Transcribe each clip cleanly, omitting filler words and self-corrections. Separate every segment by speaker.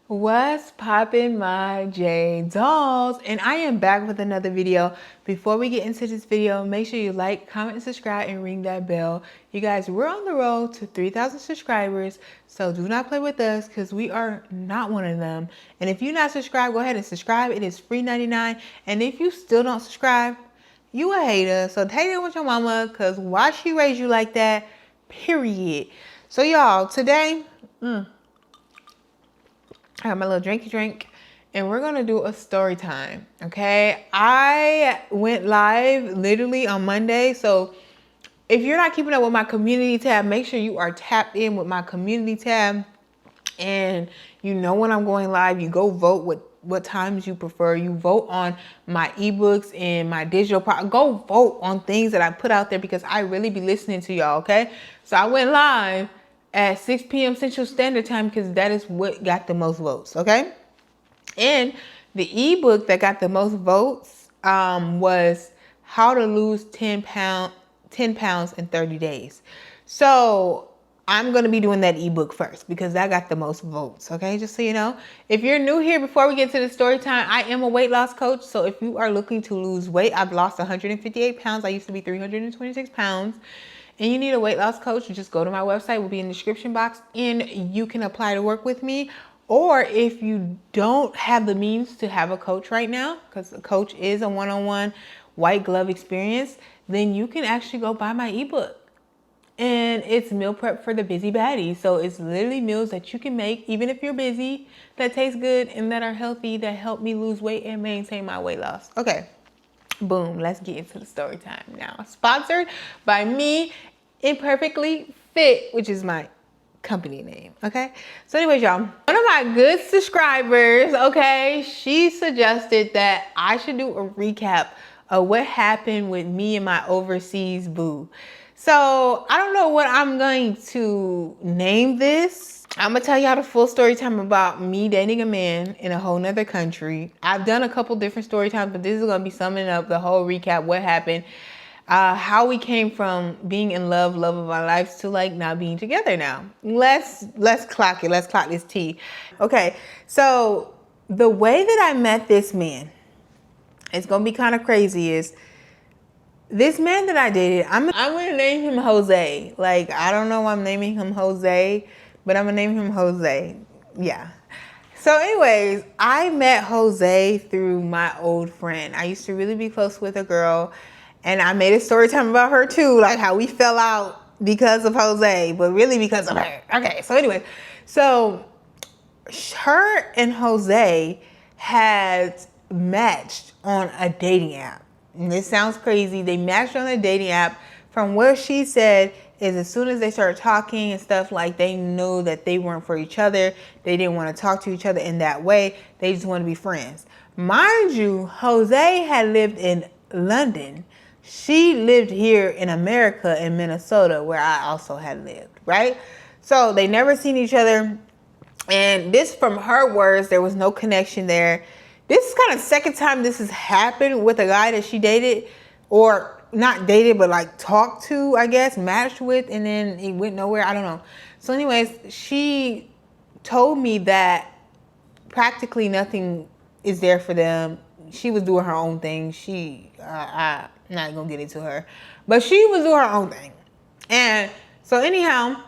Speaker 1: What's poppin', my J dolls? And I am back with another video. Before we get into this video, make sure you like, comment, and subscribe, and ring that bell. You guys, we're on the road to 3,000 subscribers, so do not play with us because we are not one of them. And if you're not subscribed, go ahead and subscribe. It is free 99. And if you still don't subscribe, you a hater. So hate it with your mama because why she raised you like that, period. So y'all, today, I got my little drinky drink and we're gonna do a story time, okay? I went live literally on Monday, so if you're not keeping up with my community tab, make sure you are tapped in with my community tab, and you know when I'm going live, you go vote what times you prefer. You vote on my ebooks and my digital product. Go vote on things that I put out there because I really be listening to y'all, okay? So I went live at 6 p.m. Central Standard Time because that is what got the most votes, okay? And the ebook that got the most votes was How to Lose 10 pounds in 30 days. So I'm going to be doing that ebook first because that got the most votes, okay? Just so you know. If you're new here, before we get to the story time, I am a weight loss coach. So if you are looking to lose weight, I've lost 158 pounds. I used to be 326 pounds. And you need a weight loss coach, just go to my website. It will be in the description box and you can apply to work with me. Or if you don't have the means to have a coach right now, because a coach is a one-on-one white glove experience, then you can actually go buy my ebook. And it's meal prep for the busy baddie. So it's literally meals that you can make, even if you're busy, that taste good and that are healthy, that help me lose weight and maintain my weight loss. Okay. Boom, let's get into the story time now. Sponsored by Me Imperfectly Fit, which is my company name, okay? So anyways, y'all, one of my good subscribers, okay, she suggested that I should do a recap of what happened with me and my overseas boo. So I don't know what I'm going to name this. I'm gonna tell y'all the full story time about me dating a man in a whole nother country. I've done a couple different story times, but this is gonna be summing up the whole recap, what happened, how we came from being in love of our lives to like not being together now. Let's clock it. Let's clock this tea. Okay, so the way that I met this man, it's gonna be kind of crazy, is this man that I dated, I'm gonna name him Jose. Like, I don't know why I'm naming him Jose, but I'm gonna name him Jose. Yeah. So anyways, I met Jose through my old friend. I used to really be close with a girl, and I made a story time about her too, like how we fell out because of Jose, but really because of her. Okay, so anyway, so her and Jose had matched on a dating app. And this sounds crazy. They matched on a dating app. From what she said is as soon as they started talking and stuff, like they knew that they weren't for each other. They didn't want to talk to each other in that way. They just wanted to be friends. Mind you, Jose had lived in London. She lived here in America, in Minnesota, where I also had lived, right? So they never seen each other. And this, from her words, there was no connection there. This is kind of the second time this has happened with a guy that she dated, or not dated, but like talked to, I guess, matched with, and then he went nowhere. I don't know. So anyways, she told me that practically nothing is there for them. She was doing her own thing. I'm not gonna get into her, but she was doing her own thing. And so anyhow,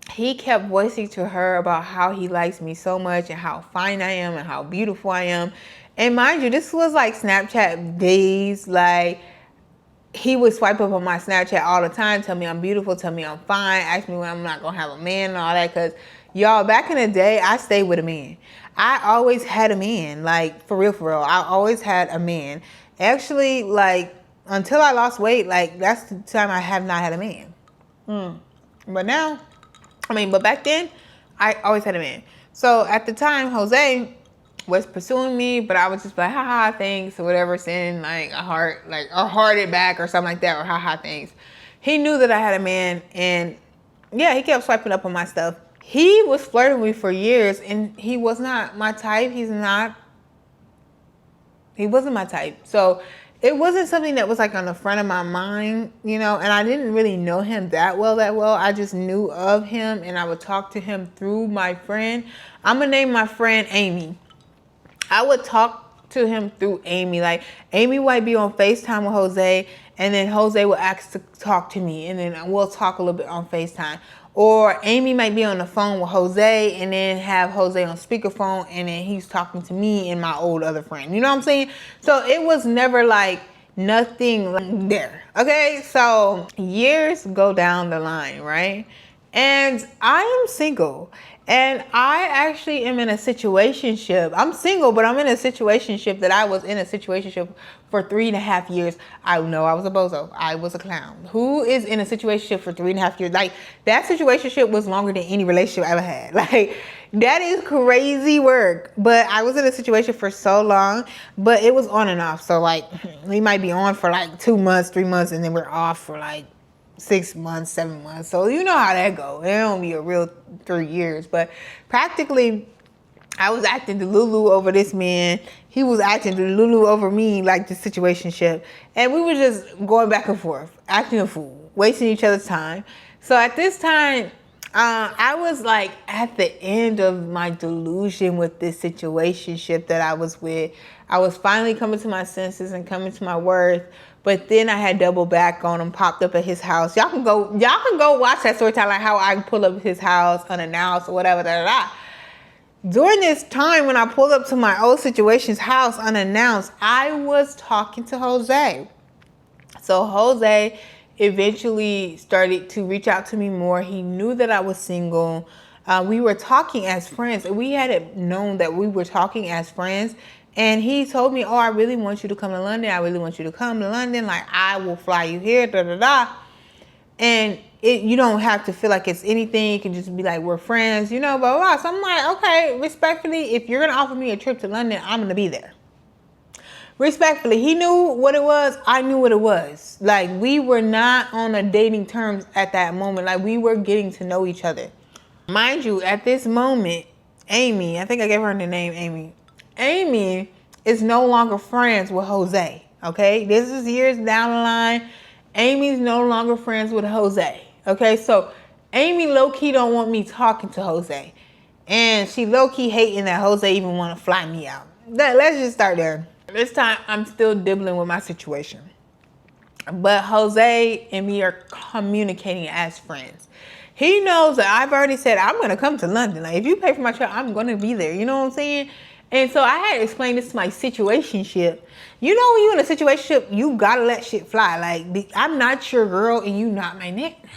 Speaker 1: he kept voicing to her about how he likes me so much and how fine I am and how beautiful I am. And mind you, this was like Snapchat days. Like, he would swipe up on my Snapchat all the time, tell me I'm beautiful, tell me I'm fine, ask me when I'm not gonna have a man and all that. Because y'all, back in the day, I stayed with a man. I always had a man, like for real. I always had a man. Actually, like until I lost weight, like that's the time I have not had a man. But now, but back then, I always had a man. So at the time, Jose was pursuing me, but I was just like, haha, thanks, or whatever, sending like a heart, like, or hearted back or something like that, or haha, thanks. He knew that I had a man, and yeah, he kept swiping up on my stuff. He was flirting with me for years, and he was not my type. He wasn't my type. So it wasn't something that was like on the front of my mind, you know, and I didn't really know him that well. I just knew of him, and I would talk to him through my friend. I'm gonna name my friend Amy. I would talk to him through Amy. Like, Amy might be on FaceTime with Jose, and then Jose will ask to talk to me, and then we'll talk a little bit on FaceTime. Or Amy might be on the phone with Jose and then have Jose on speakerphone, and then he's talking to me and my old other friend. You know what I'm saying? So it was never like nothing like there. Okay, so years go down the line, right? And I am single. And I actually am in a situationship. I'm single, but I'm in a situationship that I was in a situationship for 3.5 years. I know I was a bozo. I was a clown. Who is in a situationship for 3.5 years? Like, that situationship was longer than any relationship I ever had. Like, that is crazy work. But I was in a situation for so long, but it was on and off. So, like, we might be on for like 2 months, 3 months, and then we're off for like 6 months, 7 months. So you know how that go. It don't be a real 3 years. But practically, I was acting Delulu over this man. He was acting Delulu over me, like the situationship. And we were just going back and forth, acting a fool, wasting each other's time. So at this time, I was like at the end of my delusion with this situationship that I was with. I was finally coming to my senses and coming to my worth. But then I had double back on him, popped up at his house. Y'all can go watch that story time, like how I pull up his house unannounced or whatever. During this time when I pulled up to my old situation's house unannounced, I was talking to Jose. So Jose eventually started to reach out to me more. He knew that I was single. We were talking as friends. We hadn't known that we were talking as friends. And he told me, oh, I really want you to come to London. I really want you to come to London. Like, I will fly you here, And you don't have to feel like it's anything. You can just be like, we're friends, you know, blah, blah, blah. So I'm like, okay, respectfully, if you're going to offer me a trip to London, I'm going to be there. Respectfully, he knew what it was. I knew what it was. Like, we were not on a dating terms at that moment. Like, we were getting to know each other. Mind you, at this moment, Amy, I think I gave her the name Amy. Amy is no longer friends with Jose, okay? This is years down the line. Amy's no longer friends with Jose, okay? So Amy low-key don't want me talking to Jose. And she low-key hating that Jose even want to fly me out. Let's just start there. This time, I'm still dibbling with my situation. But Jose and me are communicating as friends. He knows that I've already said, I'm going to come to London. Like, if you pay for my trip, I'm going to be there. You know what I'm saying? And so I had to explain this to my situationship. You know, when you're in a situationship, you got to let shit fly. Like, I'm not your girl and you not my nigga.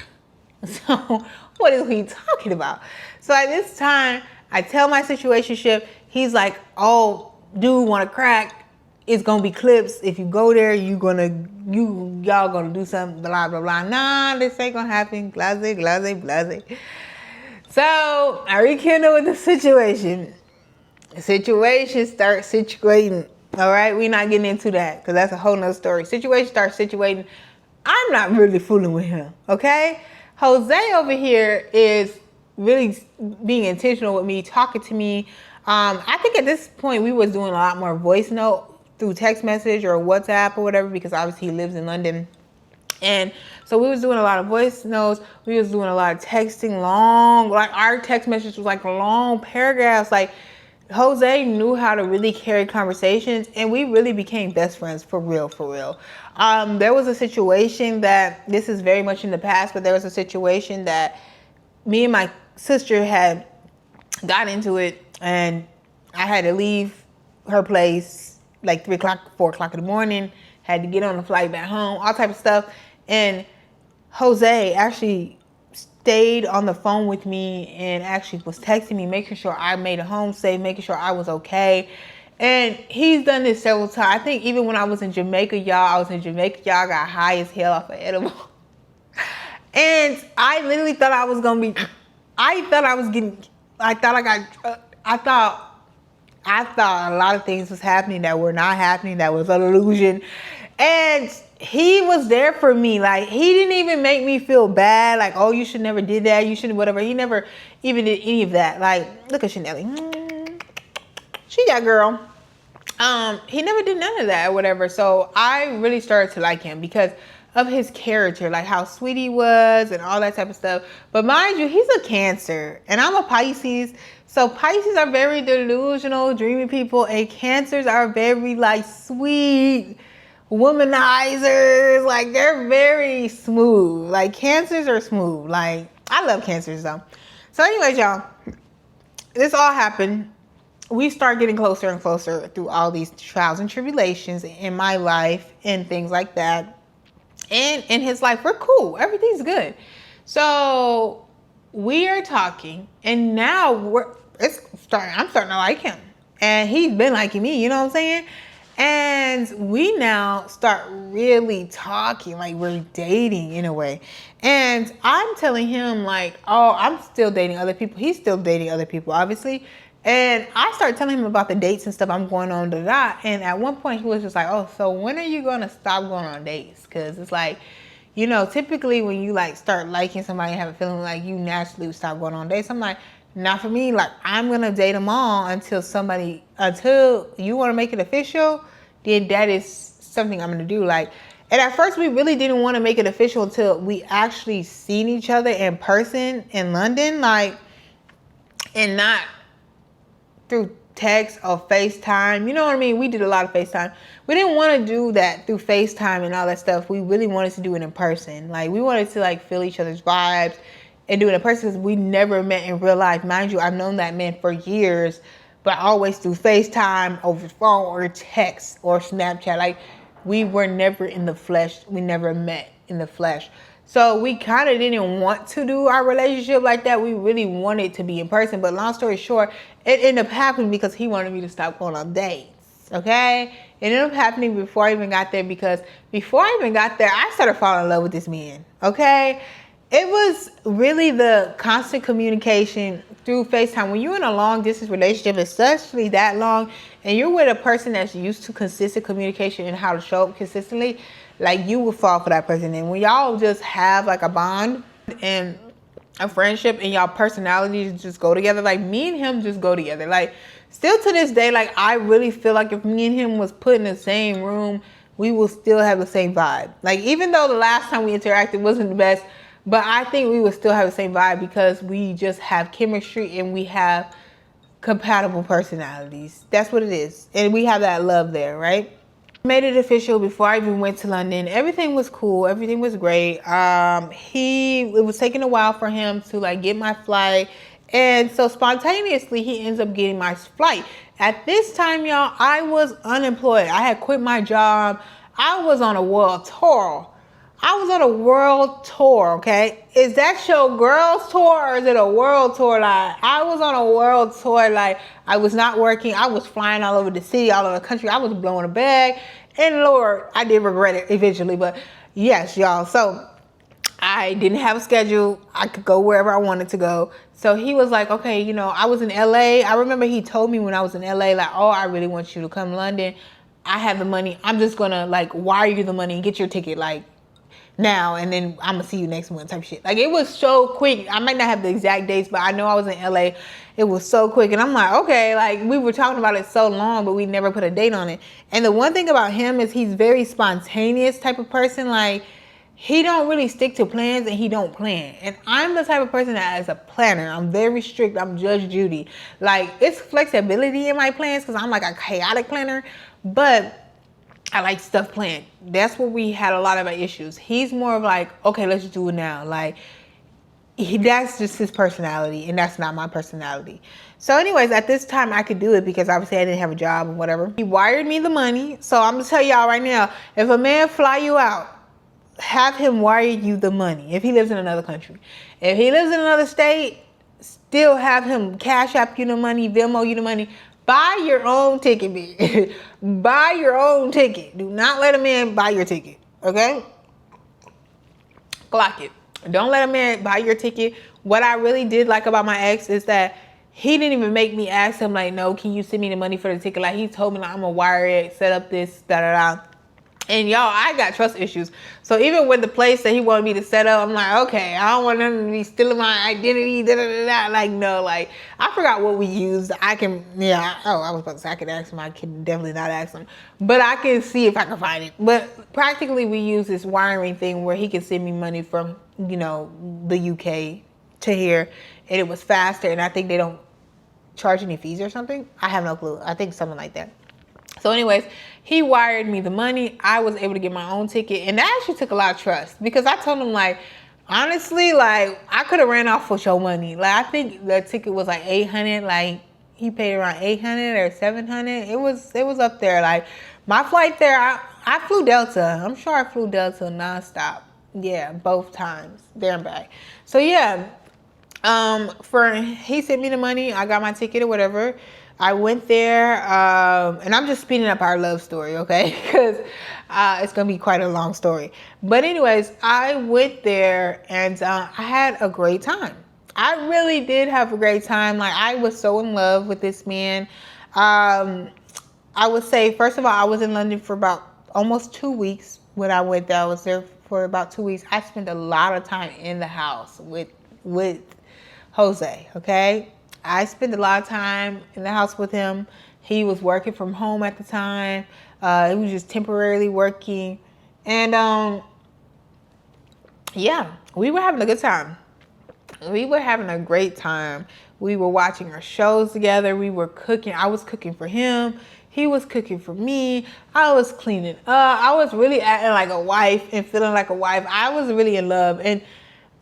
Speaker 1: So what is he talking about? So at this time, I tell my situationship, he's like, oh, dude, want to crack. It's going to be clips. If you go there, y'all going to do something, blah, blah, blah. Nah, this ain't going to happen. Blase, blase, blase. So I rekindle with the situation. The situation starts situating. All right, we're not getting into that because that's a whole nother story. Situation starts situating. I'm not really fooling with him, okay? Jose over here is really being intentional with me, talking to me. I think at this point we was doing a lot more voice note through text message or WhatsApp or whatever, because obviously he lives in London. And so we was doing a lot of voice notes. We was doing a lot of texting, long, like our text message was like long paragraphs. Like, Jose knew how to really carry conversations, and we really became best friends for real, for real. There was a situation that, this is very much in the past, but there was a situation that me and my sister had got into it, and I had to leave her place like 3 o'clock, 4 o'clock in the morning, had to get on the flight back home, all type of stuff. And Jose actually stayed on the phone with me and actually was texting me, making sure I made it home safe, making sure I was okay. And he's done this several times. I think even when I was in Jamaica, y'all, got high as hell off of edible. And I literally thought I was going to be, I thought a lot of things was happening that were not happening, that was an illusion. And he was there for me. Like, he didn't even make me feel bad. Like, oh, you should never did that. You shouldn't, whatever. He never even did any of that. Like, look at Chanelly. She got girl. He never did none of that or whatever. So I really started to like him because of his character, like how sweet he was and all that type of stuff. But mind you, he's a Cancer and I'm a Pisces. So Pisces are very delusional, dreamy people, and Cancers are very like sweet womanizers. Like they're very smooth. Like Cancers are smooth. Like I love Cancers though. So anyways, y'all, this all happened. We start getting closer and closer through all these trials and tribulations in my life and things like that. And in his life, we're cool. Everything's good. So we are talking, and now I'm starting to like him. And he's been liking me, you know what I'm saying? And we now start really talking, like we're dating in a way. And I'm telling him like, oh, I'm still dating other people. He's still dating other people, obviously. And I started telling him about the dates and stuff I'm going on, and at one point he was just like, oh, so when are you going to stop going on dates? Because it's like, you know, typically when you like start liking somebody and have a feeling like you naturally would stop going on dates. I'm like, not for me. Like I'm going to date them all until you want to make it official, then that is something I'm going to do. Like, and at first we really didn't want to make it official until we actually seen each other in person in London, like, and not through text or FaceTime. You know what I mean? We did a lot of FaceTime. We didn't want to do that through FaceTime and all that stuff. We really wanted to do it in person. Like we wanted to like feel each other's vibes and do it in person because we never met in real life. Mind you, I've known that man for years, but always through FaceTime, over phone or text or Snapchat. Like we were never in the flesh. We never met in the flesh. So we kind of didn't want to do our relationship like that. We really wanted to be in person. But long story short, it ended up happening because he wanted me to stop going on dates. Okay? It ended up happening before I even got there, because before I even got there, I started falling in love with this man. Okay? It was really the constant communication through FaceTime. When you're in a long distance relationship, especially that long, and you're with a person that's used to consistent communication and how to show up consistently, like you will fall for that person. And when y'all just have like a bond and a friendship and y'all personalities just go together, like me and him just go together. Like still to this day, like I really feel like if me and him was put in the same room, we will still have the same vibe. Like even though the last time we interacted wasn't the best, but I think we would still have the same vibe because we just have chemistry and we have compatible personalities. That's what it is. And we have that love there, right? Made it official before I even went to London. Everything was cool. Everything was great. It was taking a while for him to like get my flight. And so spontaneously, he ends up getting my flight. At this time, y'all, I was unemployed. I had quit my job. I was on a world tour. Okay? Is that your girls tour or is it a world tour? Like, I was on a world tour. Like, I was not working. I was flying all over the city, all over the country. I was blowing a bag. And Lord, I did regret it eventually. But yes, y'all. So I didn't have a schedule. I could go wherever I wanted to go. So he was like, okay, you know, I was in LA. I remember he told me when I was in LA, like, oh, I really want you to come to London. I have the money. I'm just going to like wire you the money and get your ticket like now. And then I'm going to see you next month type shit. Like it was so quick. I might not have the exact dates, but I know I was in LA. It was so quick. And I'm like, okay, like we were talking about it so long, but we never put a date on it. And the one thing about him is he's very spontaneous type of person. Like, he don't really stick to plans and he don't plan. And I'm the type of person that is a planner. I'm very strict. I'm Judge Judy. Like, it's flexibility in my plans because I'm like a chaotic planner. But I like stuff planned. That's where we had a lot of our issues. He's more of like, okay, let's do it now. Like, that's just his personality and that's not my personality. So anyways, at this time I could do it because obviously I didn't have a job or whatever. He wired me the money. So I'm going to tell y'all right now, if a man fly you out, have him wire you the money if he lives in another country. If he lives in another state, still have him cash app you the money, Venmo you the money. Buy your own ticket, bitch. Buy your own ticket. Do not let a man buy your ticket, okay? Clock it. Don't let a man buy your ticket. What I really did like about my ex is that he didn't even make me ask him, like, no, can you send me the money for the ticket? Like, he told me, like, I'm going to wire it, set up this, da-da-da. And y'all, I got trust issues. So even with the place that he wanted me to set up, I'm like, okay, I don't want them to be stealing my identity. Da, da, da, da. Like, no, like, I forgot what we used. I can, yeah. Oh, I was about to say I could ask him. I can definitely not ask him. But I can see if I can find it. But practically we use this wiring thing where he can send me money from, you know, the UK to here. And it was faster. And I think they don't charge any fees or something. I have no clue. I think something like that. So anyways, he wired me the money. I was able to get my own ticket. And that actually took a lot of trust because I told him, like, honestly, like, I could have ran off with your money. Like, I think the ticket was like 800. Like, he paid around 800 or 700. It was up there. Like, my flight there, I flew Delta. I'm sure I flew Delta nonstop. Yeah, both times, there and back. So yeah, he sent me the money. I got my ticket or whatever. I went there, and I'm just speeding up our love story, okay? Because it's going to be quite a long story. But anyways, I went there, and I had a great time. I really did have a great time. Like, I was so in love with this man. I would say, first of all, I was in London for about almost 2 weeks when I went there. I was there for about 2 weeks. I spent a lot of time in the house with Jose, okay? I spent a lot of time in the house with him. He was working from home at the time. He was just temporarily working. And yeah, we were having a good time. We were having a great time. We were watching our shows together. We were cooking. I was cooking for him. He was cooking for me. I was cleaning up. I was really acting like a wife and feeling like a wife. I was really in love. And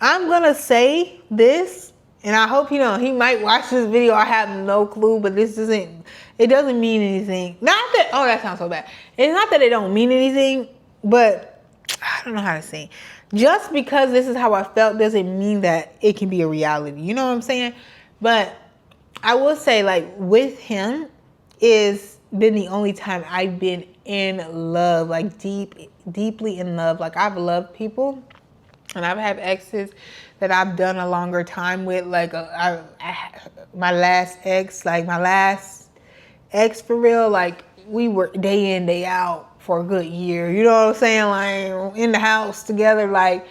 Speaker 1: I'm going to say this, and I hope, you know, he might watch this video. I have no clue, but it doesn't mean anything. Not that, oh, that sounds so bad. It's not that it don't mean anything, but I don't know how to say. Just because this is how I felt doesn't mean that it can be a reality. You know what I'm saying? But I will say, like, with him is been the only time I've been in love, like deeply in love. Like, I've loved people. And I've had exes that I've done a longer time with, like my last ex for real, like, we were day in, day out for a good year. You know what I'm saying? Like, in the house together, like,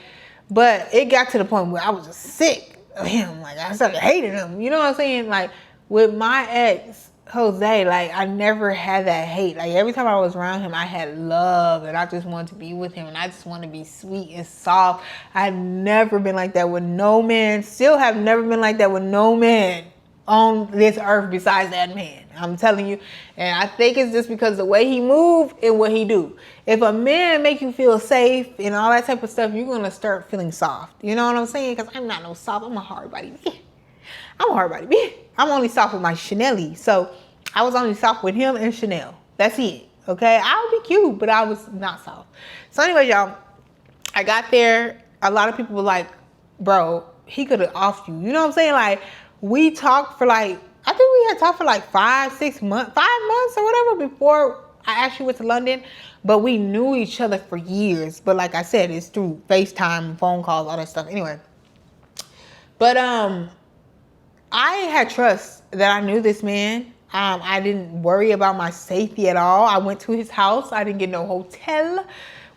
Speaker 1: but it got to the point where I was just sick of him. Like, I started hating him. You know what I'm saying? Like, with my ex, Jose, like, I never had that hate. Like, every time I was around him, I had love, and I just wanted to be with him, and I just wanted to be sweet and soft. I had never been like that with no man. Still have never been like that with no man on this earth besides that man. I'm telling you. And I think it's just because the way he move and what he do. If a man make you feel safe and all that type of stuff, you're going to start feeling soft. You know what I'm saying? Because I'm not no soft. I'm a hard body. I'm a hard body bitch. I'm only soft with my Chanel. So I was only soft with him and Chanel. That's it. Okay. I would be cute, but I was not soft. So anyway, y'all, I got there. A lot of people were like, bro, he could have offed you. You know what I'm saying? Like, we talked for like, I think we had talked for like 5 months or whatever before I actually went to London. But we knew each other for years. But like I said, it's through FaceTime, phone calls, all that stuff. Anyway. But I had trust that I knew this man. I didn't worry about my safety at all. I went to his house. I didn't get no hotel.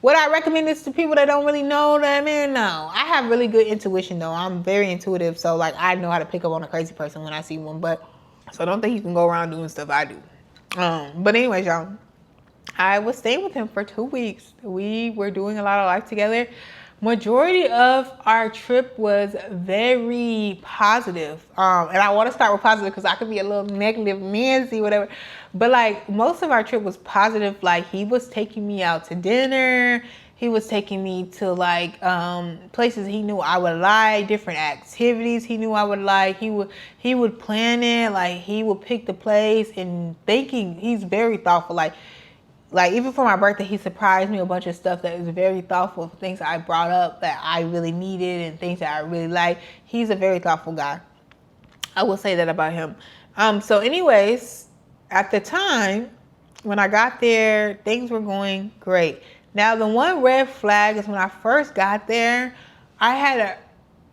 Speaker 1: Would I recommend this to people that don't really know that man? No. I have really good intuition though. I'm very intuitive. So like, I know how to pick up on a crazy person when I see one. But so I don't think you can go around doing stuff I do. But anyways, y'all, I was staying with him for 2 weeks. We were doing a lot of life together. Majority of our trip was very positive. And I want to start with positive because I could be a little negative, Nancy, whatever. But like, most of our trip was positive. Like, he was taking me out to dinner. He was taking me to like places he knew I would like, different activities he knew I would like. He would plan it. Like, he would pick the place and he's very thoughtful. Like even for my birthday, he surprised me a bunch of stuff that was very thoughtful, things I brought up that I really needed and things that I really like. He's a very thoughtful guy. I will say that about him. So anyways, at the time when I got there, things were going great. Now, the one red flag is when I first got there, I had an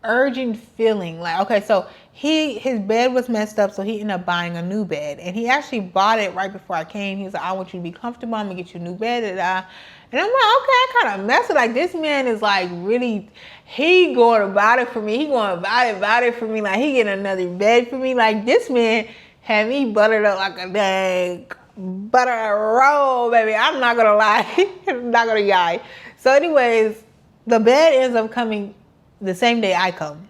Speaker 1: urgent feeling like, okay, so his bed was messed up, so he ended up buying a new bed. And he actually bought it right before I came. He was like, I want you to be comfortable. I'm going to get you a new bed. And I'm like, okay, I kind of messed with, like, this man is like really, he going about it for me. He going about it for me. Like, he getting another bed for me. Like, this man had me buttered up like a dang butter roll, baby. I'm not going to lie. I'm not going to lie. So anyways, the bed ends up coming the same day I come.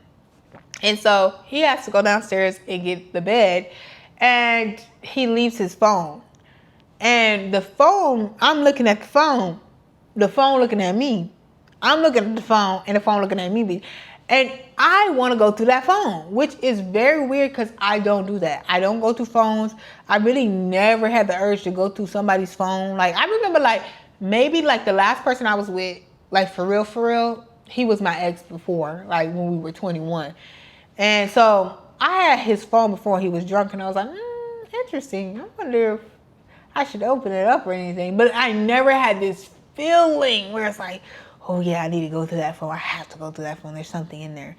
Speaker 1: And so he has to go downstairs and get the bed, and he leaves his phone. And the phone, I'm looking at the phone looking at me. I'm looking at the phone, and the phone looking at me. And I want to go through that phone, which is very weird because I don't do that. I don't go through phones. I really never had the urge to go through somebody's phone. Like, I remember, like, maybe, like, the last person I was with, like, for real, he was my ex before, like, when we were 21. And so I had his phone before he was drunk, and I was like, interesting. I wonder if I should open it up or anything. But I never had this feeling where it's like, oh yeah, I need to go through that phone. I have to go through that phone. There's something in there.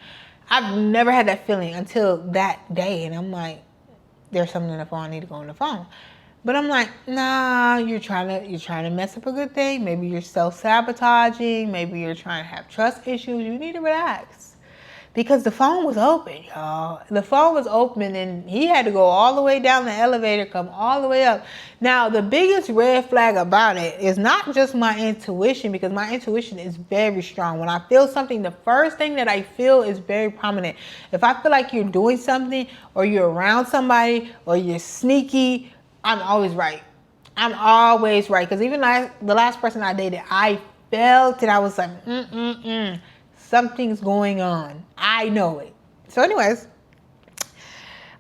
Speaker 1: I've never had that feeling until that day. And I'm like, there's something in the phone. I need to go on the phone. But I'm like, nah, you're trying to mess up a good thing. Maybe you're self-sabotaging. Maybe you're trying to have trust issues. You need to relax. Because the phone was open, y'all. The phone was open, and he had to go all the way down the elevator, come all the way up. Now, the biggest red flag about it is not just my intuition, because my intuition is very strong. When I feel something, the first thing that I feel is very prominent. If I feel like you're doing something, or you're around somebody, or you're sneaky, I'm always right. I'm always right. Because even the last person I dated, I felt it. I was like, something's going on. I know it. So anyways,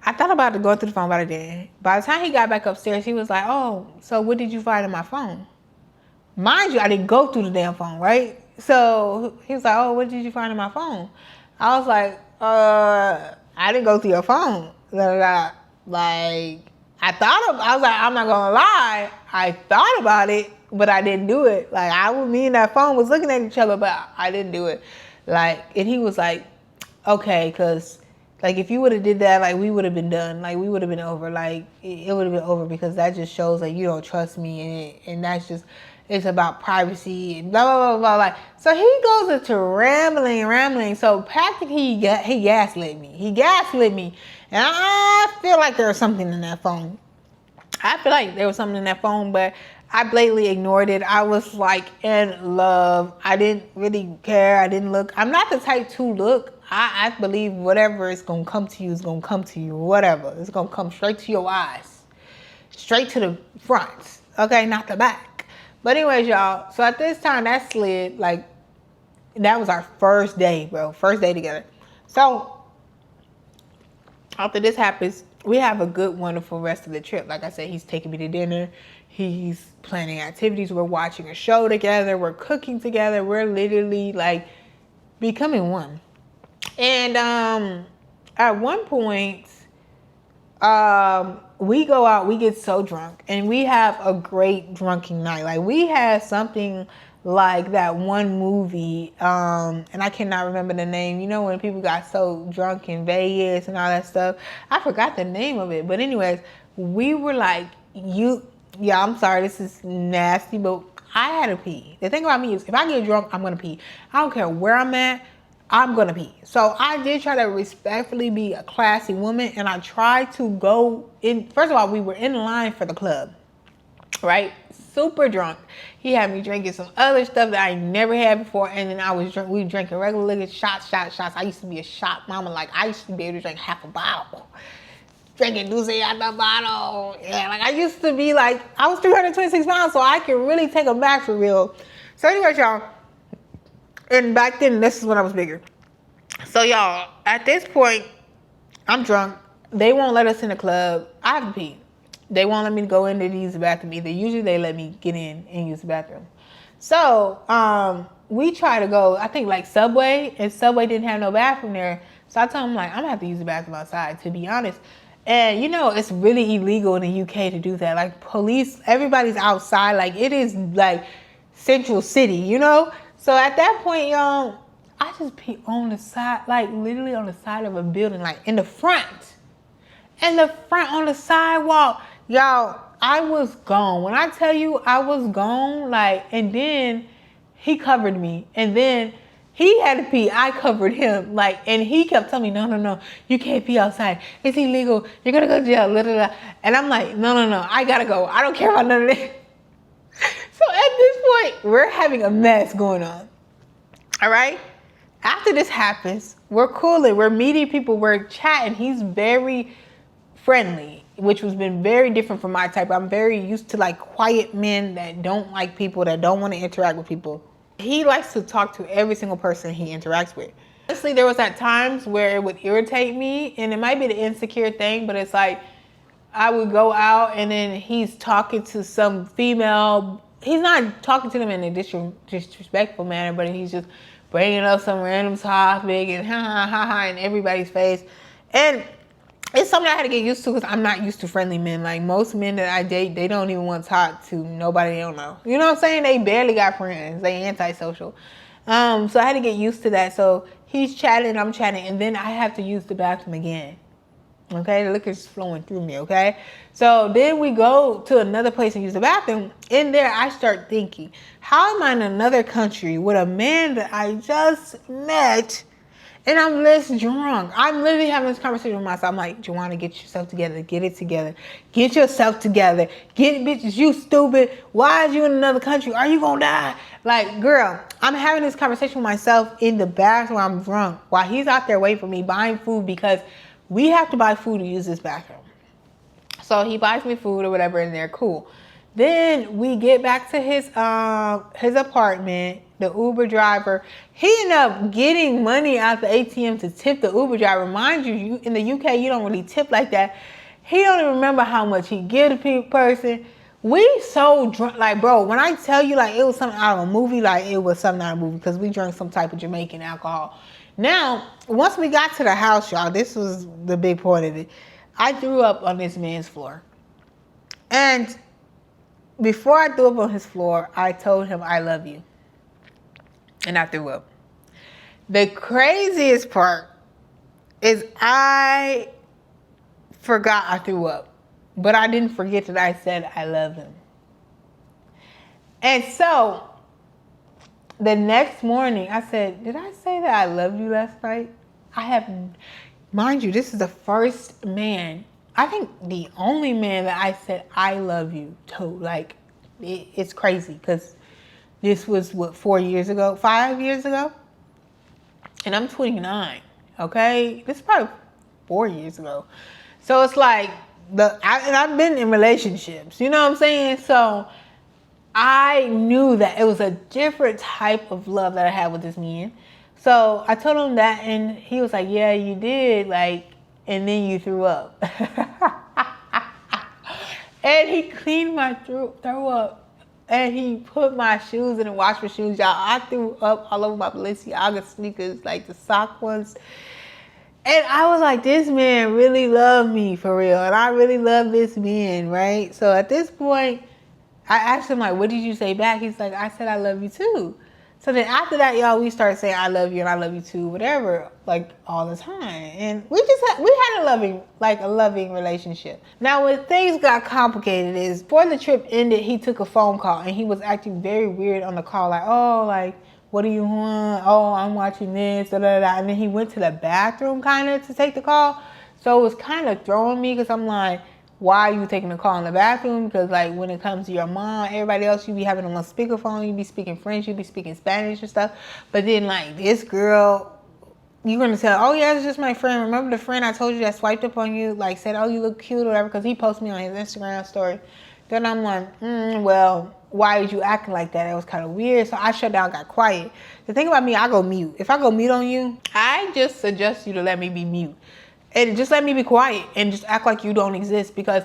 Speaker 1: I thought about it going through the phone, but I didn't. By the time he got back upstairs, he was like, oh, so what did you find in my phone? Mind you, I didn't go through the damn phone, right? So he was like, oh, what did you find in my phone? I was like, I didn't go through your phone. Like, I was like, I'm not gonna lie. I thought about it, but I didn't do it. Like, me and that phone was looking at each other, but I didn't do it. Like, and he was like, okay, because, like, if you would have did that, like, we would have been done. Like, we would have been over. Like, it would have been over, because that just shows, like, you don't trust me. And that's just, it's about privacy and blah, blah, blah, blah. Like, so he goes into rambling. So practically he gaslit me. And I feel like there was something in that phone. But I blatantly ignored it. I was like in love. I didn't really care. I didn't look. I'm not the type to look. I believe whatever is going to come to you is going to come to you. Whatever. It's going to come straight to your eyes. Straight to the front. Okay, not the back. But anyways, y'all. So at this time, that slid. Like, that was our first day, bro. First day together. So after this happens, we have a good, wonderful rest of the trip. Like I said, he's taking me to dinner. He's planning activities. We're watching a show together. We're cooking together. We're literally like becoming one. And at one point, we go out, we get so drunk, and we have a great drunken night. Like, we had something like that one movie, and I cannot remember the name. You know, when people got so drunk in Vegas and all that stuff. I forgot the name of it. But anyways, we were like, yeah, I'm sorry, this is nasty, but I had to pee. The thing about me is, if I get drunk, I'm going to pee. I don't care where I'm at, I'm going to pee. So I did try to respectfully be a classy woman, and I tried to go in. First of all, we were in line for the club, right? Super drunk. He had me drinking some other stuff that I never had before, and then we were drinking regular liquor, shots. I used to be a shot mama. Like, I used to be able to drink half a bottle. Drinking Douce out the bottle. Yeah, like, I used to be like, I was 326 pounds, so I could really take a back for real. So anyway, y'all, and back then, this is when I was bigger. So y'all, at this point, I'm drunk. They won't let us in the club. I have to pee. They won't let me go in there to use the bathroom either. Usually they let me get in and use the bathroom. So we try to go, I think, like Subway, and Subway didn't have no bathroom there. So I told them, like, I'm going to have to use the bathroom outside, to be honest. And, you know, it's really illegal in the UK to do that. Like, police, everybody's outside. Like, it is, like, Central City, you know? So at that point, y'all, I just pee on the side, like literally on the side of a building, like in the front. In the front on the sidewalk. Y'all, I was gone. When I tell you I was gone, like, and then he covered me. And then he had to pee. I covered him. Like, and he kept telling me, no, you can't pee outside. It's illegal. You're going to go to jail. Blah, blah, blah. And I'm like, no, I got to go. I don't care about none of this. So at this point, we're having a mess going on. All right? After this happens, we're cooling. We're meeting people. We're chatting. He's very friendly, which has been very different from my type. I'm very used to like quiet men that don't like people, that don't want to interact with people. He likes to talk to every single person he interacts with. Honestly, there was at times where it would irritate me, and it might be the insecure thing, but it's like I would go out and then he's talking to some female. He's not talking to them in a disrespectful manner, but he's just bringing up some random topic and ha in everybody's face. And it's something I had to get used to because I'm not used to friendly men. Like most men that I date, they don't even want to talk to nobody they don't know. You know what I'm saying? They barely got friends. They antisocial. So I had to get used to that. So he's chatting, I'm chatting, and then I have to use the bathroom again. Okay, the liquor's flowing through me, okay? So then we go to another place and use the bathroom. In there, I start thinking, how am I in another country with a man that I just met and I'm less drunk? I'm literally having this conversation with myself. I'm like, Joanna, get yourself together. Get it together. Get yourself together. Get it, bitches. You stupid. Why is you in another country? Are you gonna die? Like, girl, I'm having this conversation with myself in the bathroom. I'm drunk while he's out there waiting for me, buying food because we have to buy food to use this bathroom. So he buys me food or whatever in there. Cool. Then we get back to his apartment. The Uber driver, he ended up getting money out the ATM to tip the Uber driver. Mind you, in the UK, you don't really tip like that. He don't even remember how much he give the person. We so drunk, like, bro, when I tell you, like, it was something out of a movie, like, it was something out of a movie because we drank some type of Jamaican alcohol. Now, once we got to the house, y'all, this was the big point of it. I threw up on this man's floor. And before I threw up on his floor, I told him, I love you. And I threw up. The craziest part is I forgot I threw up. But I didn't forget that I said I love him. And so the next morning I said, did I say that I loved you last night? I have, mind you, this is the first man, I think the only man that I said I love you to. Like, it's crazy because this was, what, 4 years ago? 5 years ago? And I'm 29, okay? This is probably 4 years ago. So it's like, and I've been in relationships, you know what I'm saying? So I knew that it was a different type of love that I had with this man. So I told him that, and he was like, yeah, you did, like, and then you threw up. And he cleaned my throw up. And he put my shoes in the wash machine, y'all. I threw up all over my Balenciaga sneakers, like the sock ones. And I was like, this man really loved me for real. And I really love this man, right? So at this point, I asked him, like, what did you say back? He's like, I said I love you too. So then after that, y'all, we started saying I love you and I love you too, whatever, like all the time. And we had a loving relationship. Now when things got complicated is before the trip ended, he took a phone call and he was acting very weird on the call, like, oh, like, what do you want? Oh, I'm watching this, da da da. And then he went to the bathroom kind of to take the call. So it was kind of throwing me because I'm like, why are you taking a call in the bathroom? Because, like, when it comes to your mom, everybody else, you be having them on speakerphone, you be speaking French, you be speaking Spanish and stuff. But then, like, this girl, you're going to tell, oh, yeah, it's just my friend. Remember the friend I told you that swiped up on you, like, said, oh, you look cute or whatever, because he posted me on his Instagram story. Then I'm like, well, why did you acting like that? It was kind of weird. So I shut down, got quiet. The thing about me, I go mute. If I go mute on you, I just suggest you to let me be mute. And just let me be quiet and just act like you don't exist. Because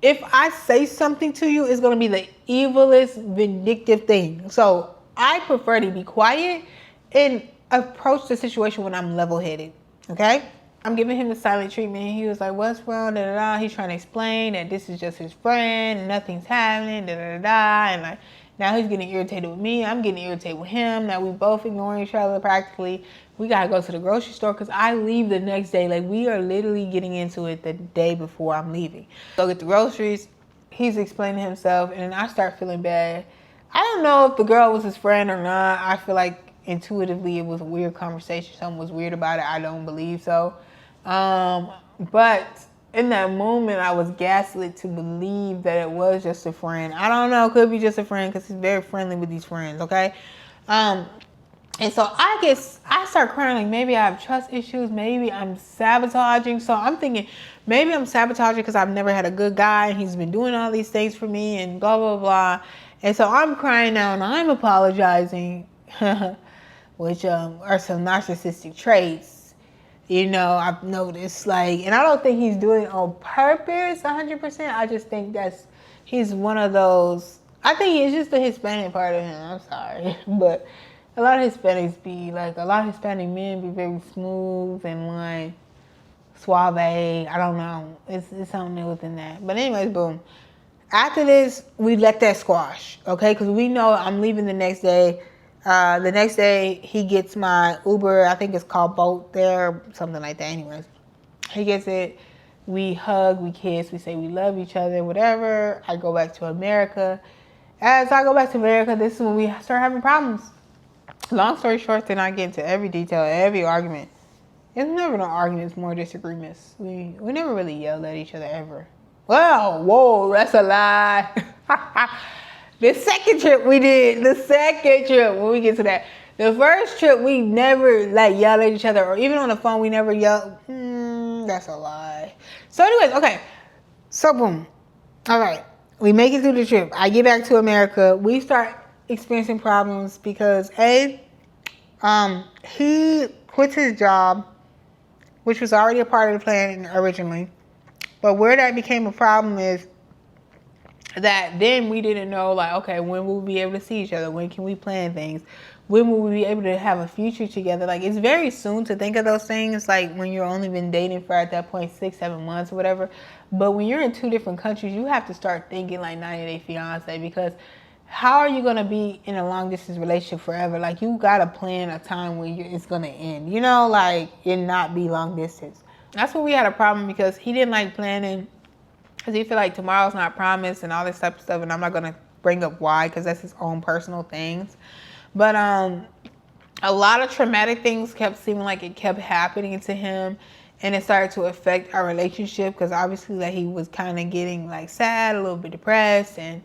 Speaker 1: if I say something to you, it's going to be the evilest, vindictive thing. So I prefer to be quiet and approach the situation when I'm level-headed. Okay? I'm giving him the silent treatment. He was like, what's wrong? Da-da-da. He's trying to explain that this is just his friend and nothing's happening. Da-da-da. And like, Now he's getting irritated with me. I'm getting irritated with him. Now we both ignoring each other practically. We got to go to the grocery store because I leave the next day. Like, we are literally getting into it the day before I'm leaving. Go get the groceries. He's explaining himself, and then I start feeling bad. I don't know if the girl was his friend or not. I feel like intuitively it was a weird conversation. Something was weird about it. I don't believe so. But in that moment, I was gaslit to believe that it was just a friend. I don't know. Could be just a friend because he's very friendly with these friends, okay? And so I start crying like maybe I have trust issues. Maybe I'm sabotaging. So I'm thinking maybe I'm sabotaging because I've never had a good guy and he's been doing all these things for me and blah, blah, blah. And so I'm crying now and I'm apologizing, which are some narcissistic traits. You know, I've noticed, like, and I don't think he's doing it on purpose 100%. I just think he's one of those, I think it's just the Hispanic part of him. I'm sorry. But a lot of Hispanic men be very smooth and like suave. I don't know. It's something new within that. But anyways, boom. After this, we let that squash, okay? Because we know I'm leaving the next day. The next day, he gets my Uber. I think it's called Bolt there, something like that. Anyways, he gets it. We hug, we kiss, we say we love each other, whatever. I go back to America. As I go back to America, this is when we start having problems. Long story short, then I get into every detail, every argument. It's never no arguments, more disagreements. We never really yelled at each other ever. Well, whoa, that's a lie. The second trip we did, when we get to that. The first trip, we never like yelled at each other, or even on the phone, we never yelled. That's a lie. So anyways, okay. So boom. All right. We make it through the trip. I get back to America. We start experiencing problems because he quits his job, which was already a part of the plan originally. But where that became a problem is that then we didn't know, like, okay, when will we be able to see each other? When can we plan things? When will we be able to have a future together? Like, it's very soon to think of those things, like when you're only been dating for, at that point, 6-7 months or whatever. But when you're in 2 different countries, you have to start thinking like 90 Day Fiance, because how are you going to be in a long distance relationship forever? Like, you got to plan a time when it's going to end, you know, like it not be long distance. That's where we had a problem, because he didn't like planning, because he feel like tomorrow's not promised and all this type of stuff. And I'm not going to bring up why, because that's his own personal things. But a lot of traumatic things kept seeming like it kept happening to him. And it started to affect our relationship, because obviously like he was kind of getting like sad, a little bit depressed, and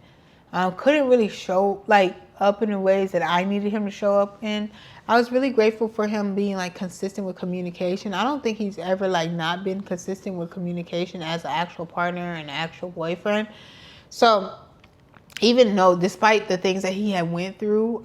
Speaker 1: couldn't really show like up in the ways that I needed him to show up in. I was really grateful for him being like consistent with communication. I don't think he's ever like not been consistent with communication as an actual partner and an actual boyfriend. So even though, despite the things that he had went through,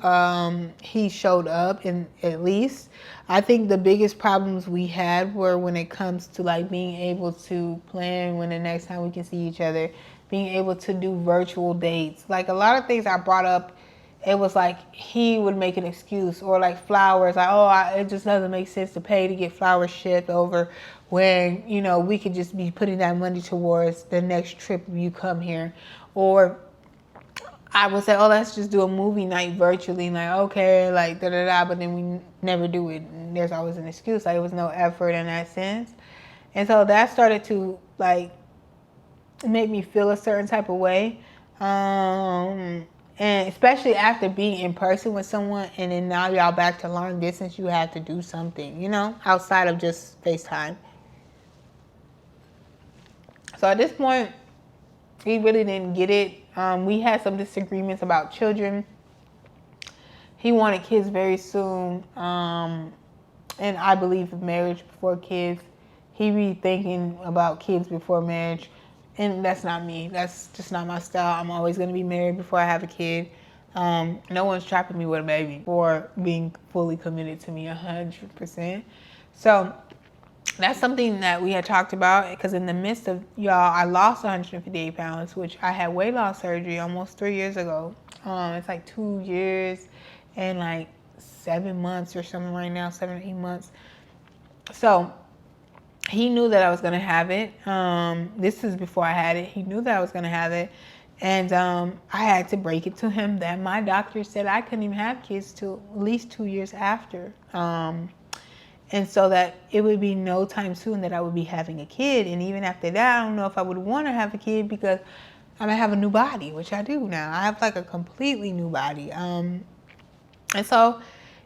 Speaker 1: he showed up. And at least I think the biggest problems we had were when it comes to like being able to plan when the next time we can see each other, being able to do virtual dates. Like, a lot of things I brought up, it was like he would make an excuse, or like flowers, like, it just doesn't make sense to pay to get flowers shipped over when, you know, we could just be putting that money towards the next trip if you come here. Or I would say, let's just do a movie night virtually, like, okay, like da-da-da, but then we never do it. And there's always an excuse, like, it was no effort in that sense. And so that started to like make me feel a certain type of way. And especially after being in person with someone, and then now y'all back to long distance, you have to do something, you know, outside of just FaceTime. So at this point, he really didn't get it. We had some disagreements about children. He wanted kids very soon. And I believe in marriage before kids. He be thinking about kids before marriage. And that's not me. That's just not my style. I'm always going to be married before I have a kid. No one's trapping me with a baby or being fully committed to me 100%. So that's something that we had talked about, because in the midst of, y'all, I lost 158 pounds, which I had weight loss surgery almost 3 years ago. It's like 2 years and like 7 months or something right now, 7 or 8 months. So he knew that I was going to have it. This is before I had it. He knew that I was going to have it. And I had to break it to him that my doctor said I couldn't even have kids till at least 2 years after. And so that it would be no time soon that I would be having a kid. And even after that, I don't know if I would want to have a kid because I might have a new body, which I do now. I have like a completely new body. And so,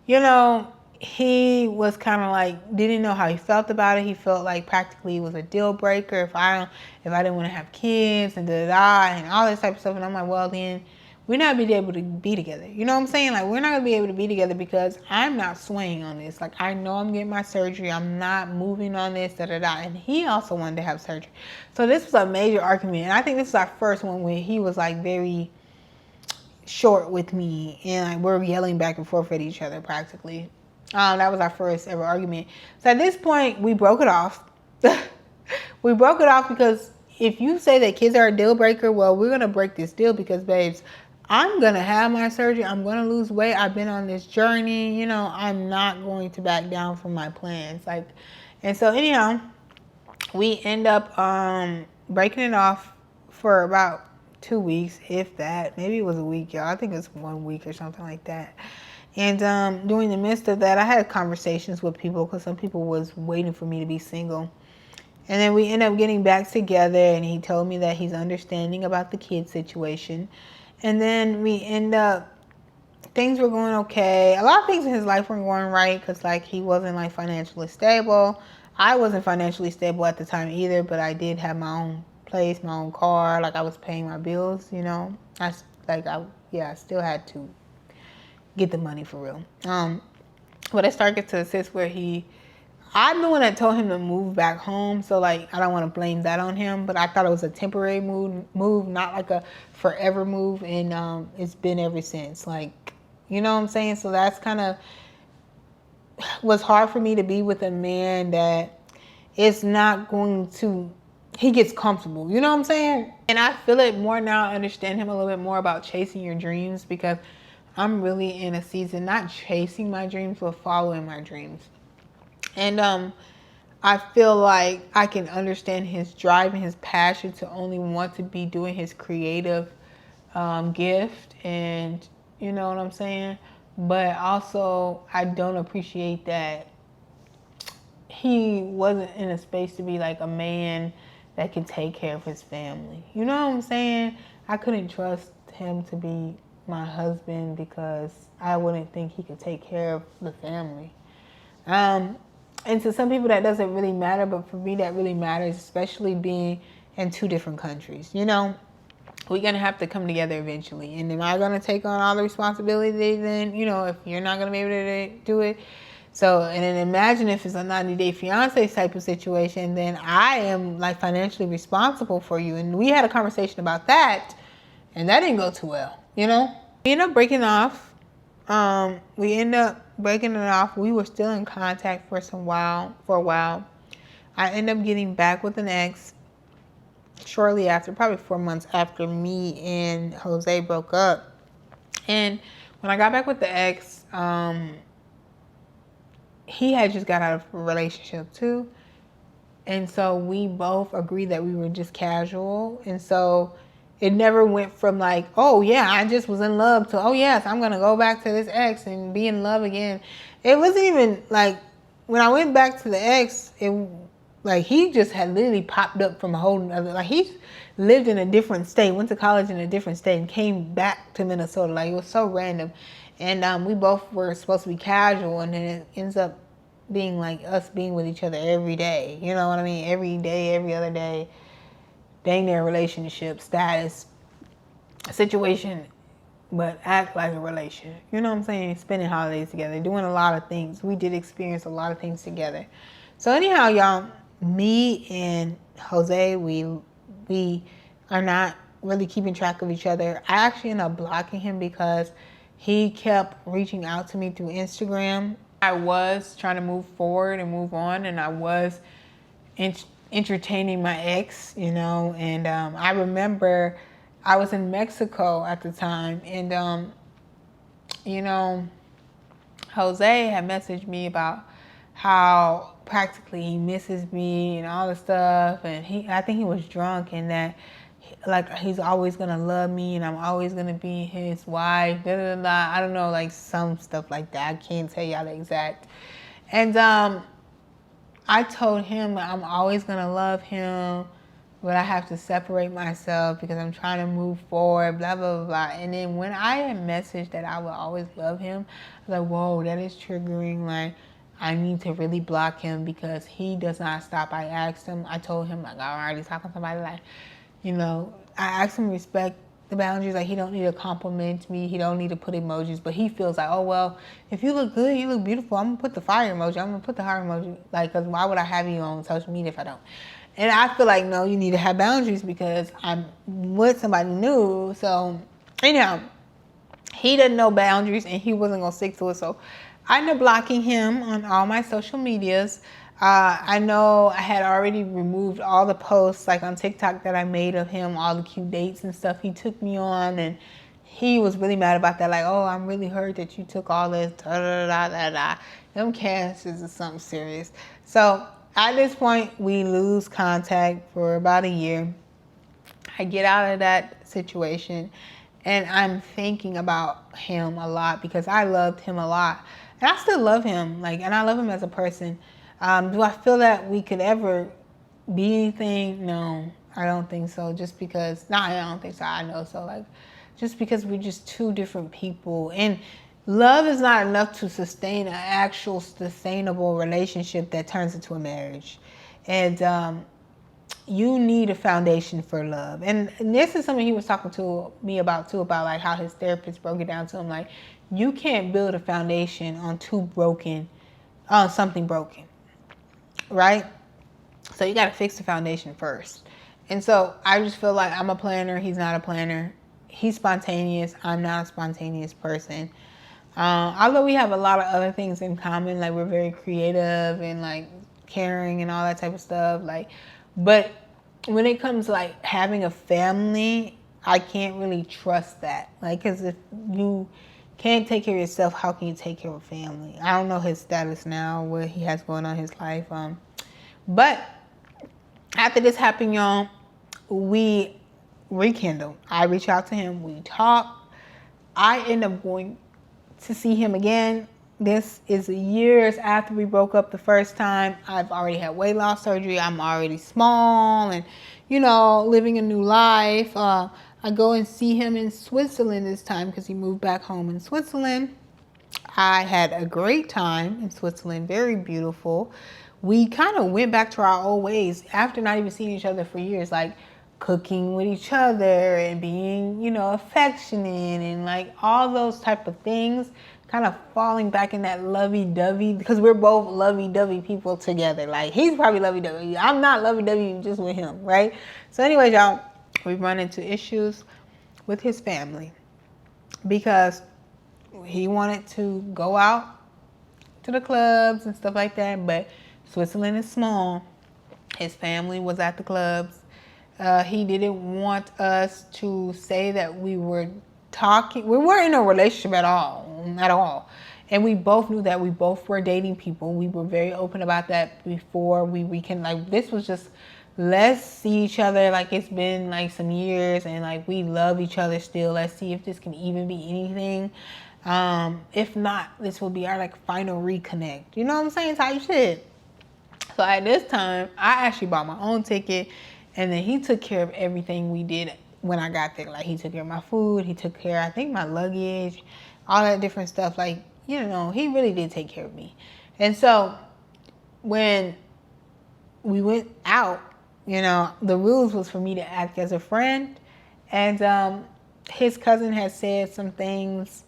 Speaker 1: you know, he was kind of like, didn't know how he felt about it. He felt like practically it was a deal breaker if I didn't want to have kids and and all this type of stuff. And I'm like, well, then we're not be able to be together. You know what I'm saying? Like, we're not gonna be able to be together because I'm not swaying on this. Like, I know I'm getting my surgery. I'm not moving on this, And he also wanted to have surgery. So this was a major argument. And I think this was our first one where he was like very short with me and like we're yelling back and forth at each other practically. That was our first ever argument. So at this point, we broke it off. We broke it off because if you say that kids are a deal breaker, well, we're going to break this deal because, babes, I'm going to have my surgery. I'm going to lose weight. I've been on this journey. You know, I'm not going to back down from my plans. And so anyhow, we end up breaking it off for about 2 weeks, if that. Maybe it was a week, y'all. I think it was 1 week or something like that. And during the midst of that, I had conversations with people because some people was waiting for me to be single. And then we end up getting back together, and he told me that he's understanding about the kid situation. And then we end up, things were going okay. A lot of things in his life weren't going right because, like, he wasn't, like, financially stable. I wasn't financially stable at the time either, but I did have my own place, my own car. Like, I was paying my bills, you know. I still had to get the money for real. But it started to assist where I'm the one that told him to move back home. So like, I don't want to blame that on him, but I thought it was a temporary move, not like a forever move. And it's been ever since, like, you know what I'm saying? So that's kind of was hard for me to be with a man that is not going to, he gets comfortable, you know what I'm saying? And I feel it more now. I understand him a little bit more about chasing your dreams because I'm really in a season, not chasing my dreams, but following my dreams. And I feel like I can understand his drive and his passion to only want to be doing his creative gift. And you know what I'm saying? But also, I don't appreciate that he wasn't in a space to be like a man that can take care of his family. You know what I'm saying? I couldn't trust him to be my husband because I wouldn't think he could take care of the family. And to some people that doesn't really matter, but for me that really matters, especially being in 2 different countries. You know, we're going to have to come together eventually. And am I going to take on all the responsibility then, you know, if you're not going to be able to do it? So, and then imagine if it's a 90-day fiance type of situation, then I am like financially responsible for you. And we had a conversation about that, and that didn't go too well, you know? We ended up breaking off. We were still in contact for a while. I ended up getting back with an ex shortly after, probably 4 months after me and Jose broke up. And when I got back with the ex, he had just got out of a relationship too. And so we both agreed that we were just casual. And so it never went from like, oh yeah, I just was in love to, oh yes, I'm going to go back to this ex and be in love again. It wasn't even like, when I went back to the ex, he just had literally popped up from a whole other, like he lived in a different state, went to college in a different state and came back to Minnesota. Like it was so random. And we both were supposed to be casual, and then it ends up being like us being with each other every day. You know what I mean? Every day, every other day. Dang near relationship status, situation, but act like a relation. You know what I'm saying? Spending holidays together, doing a lot of things. We did experience a lot of things together. So anyhow, y'all, me and Jose, we are not really keeping track of each other. I actually ended up blocking him because he kept reaching out to me through Instagram. I was trying to move forward and move on, and I was entertaining my ex, you know. And I remember I was in Mexico at the time, and you know, Jose had messaged me about how practically he misses me and all the stuff, and I think he was drunk, and that like he's always gonna love me and I'm always gonna be his wife. Da, da, da, da. I don't know, like some stuff like that. I can't tell y'all the exact. And I told him that I'm always gonna love him, but I have to separate myself because I'm trying to move forward, blah, blah, blah. And then when I had messaged that I would always love him, I was like, whoa, that is triggering. Like, I need to really block him because he does not stop. I asked him, I told him, like, I'm already talking to somebody, like, you know, I asked him to respect the boundaries. Like, he don't need to compliment me. He don't need to put emojis, but he feels like, oh, well, if you look good, you look beautiful, I'm going to put the fire emoji. I'm going to put the heart emoji. Like, because why would I have you on social media if I don't? And I feel like, no, you need to have boundaries because I'm with somebody new. So, anyhow, he didn't know boundaries and he wasn't going to stick to it. So, I ended up blocking him on all my social medias. I know I had already removed all the posts like on TikTok that I made of him, all the cute dates and stuff he took me on. And he was really mad about that. Like, oh, I'm really hurt that you took all this. Da, da, da, da, da. Them cancers is something serious. So, at this point, we lose contact for about a year. I get out of that situation and I'm thinking about him a lot because I loved him a lot. And I still love him, like, and I love him as a person. Do I feel that we could ever be anything? No, I don't think so. Just because, I don't think so. I know so. Like, just because we're just two different people. And love is not enough to sustain an actual sustainable relationship that turns into a marriage. And you need a foundation for love. And this is something he was talking to me about too, about like how his therapist broke it down to him. Like, you can't build a foundation on something broken, right? So you got to fix the foundation first. And so I just feel like I'm a planner. He's not a planner. He's spontaneous. I'm not a spontaneous person. Although we have a lot of other things in common, like we're very creative and like caring and all that type of stuff. Like, but when it comes to like having a family, I can't really trust that. Like, because if you can't take care of yourself, how can you take care of a family? I don't know his status now, what he has going on in his life. But after this happened, y'all, we rekindle. I reach out to him. We talk. I end up going to see him again. This is years after we broke up the first time. I've already had weight loss surgery. I'm already small and, you know, living a new life. I go and see him in Switzerland this time because he moved back home in Switzerland. I had a great time in Switzerland. Very beautiful. We kind of went back to our old ways after not even seeing each other for years, like cooking with each other and being, you know, affectionate and like all those type of things, kind of falling back in that lovey-dovey, because we're both lovey-dovey people together. Like, he's probably lovey-dovey. I'm not lovey-dovey just with him, right? So anyways, y'all, we run into issues with his family because he wanted to go out to the clubs and stuff like that, but Switzerland is small. His family was at the clubs. He didn't want us to say that we were talking. We weren't in a relationship at all. And we both knew that we both were dating people. We were very open about that before we can, like, this was just, let's see each other. Like, it's been like some years and like we love each other still. Let's see if this can even be anything. If not, this will be our like final reconnect. You know what I'm saying? Type shit. So at this time, I actually bought my own ticket, and then he took care of everything we did when I got there. Like, he took care of my food, he took care of, I think, my luggage, all that different stuff. Like, you know, he really did take care of me. And so when we went out, you know, the rules was for me to act as a friend. And his cousin had said some things,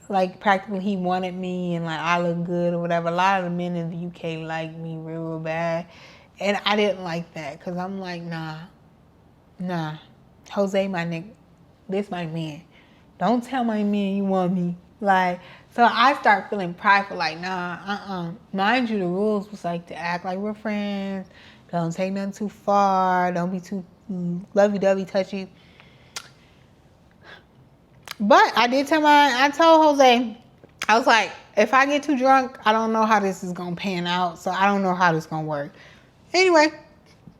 Speaker 1: like practically he wanted me and like I look good or whatever. A lot of the men in the UK like me real bad. And I didn't like that because I'm like, nah. Jose, my nigga, this my man. Don't tell my man you want me. Like, so I start feeling prideful, like, Mind you, the rules was like to act like we're friends. Don't take nothing too far. Don't be too lovey-dovey, touchy. But I told Jose, I was like, if I get too drunk, I don't know how this is going to pan out. So I don't know how this is going to work. Anyway,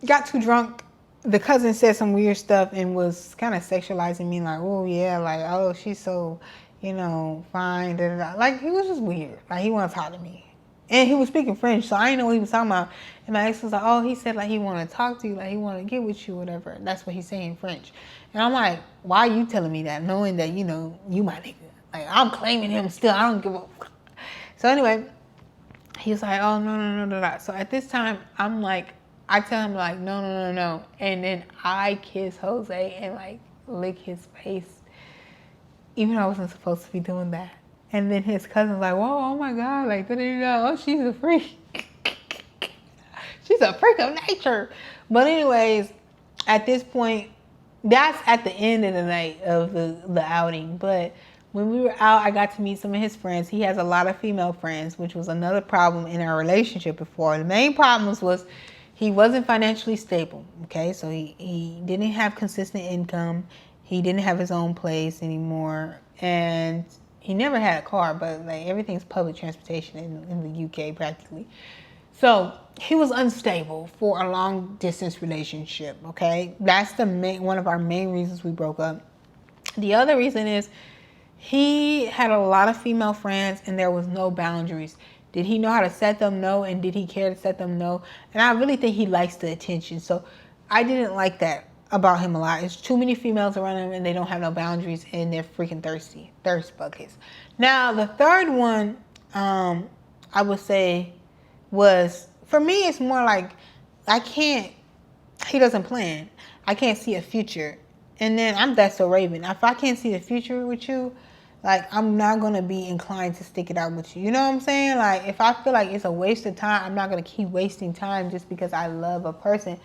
Speaker 1: got too drunk. the cousin said some weird stuff and was kind of sexualizing me, like, oh yeah, like, oh, she's so, fine, da, da, da. Like, he was just weird. Like, he wanted to talk to me. And he was speaking French, so I didn't know what he was talking about. And my ex was like, oh, he said, like, he wanted to talk to you, like, he wanted to get with you, whatever. That's what he's saying in French. And I'm like, why are you telling me that, knowing that, you my nigga? Like, I'm claiming him still. I don't give a fuck. So anyway, he was like, oh, no, no, no, no, no. So at this time, I'm like, I tell him, like, no, no, no, no. And then I kiss Jose and, like, lick his face, even though I wasn't supposed to be doing that. And then his cousin's like, whoa, oh my God, like, oh, she's a freak. She's a freak of nature. But anyways, at this point, that's at the end of the night of the outing. But when we were out, I got to meet some of his friends. He has a lot of female friends, which was another problem in our relationship before. The main problems was he wasn't financially stable, okay? So he didn't have consistent income. He didn't have his own place anymore. And he never had a car, but like everything's public transportation in the UK practically. So he was unstable for a long distance relationship, okay? That's one of our main reasons we broke up. The other reason is he had a lot of female friends and there was no boundaries. Did he know how to set them? No. And did he care to set them? No. And I really think he likes the attention. So I didn't like that about him a lot. It's too many females around him and they don't have no boundaries and they're freaking thirsty. Thirst buckets. Now, the third one, I would say was, for me, it's more like he doesn't plan. I can't see a future. And then that's so Raven. If I can't see the future with you, like, I'm not going to be inclined to stick it out with you. You know what I'm saying? Like, if I feel like it's a waste of time, I'm not going to keep wasting time just because I love a person.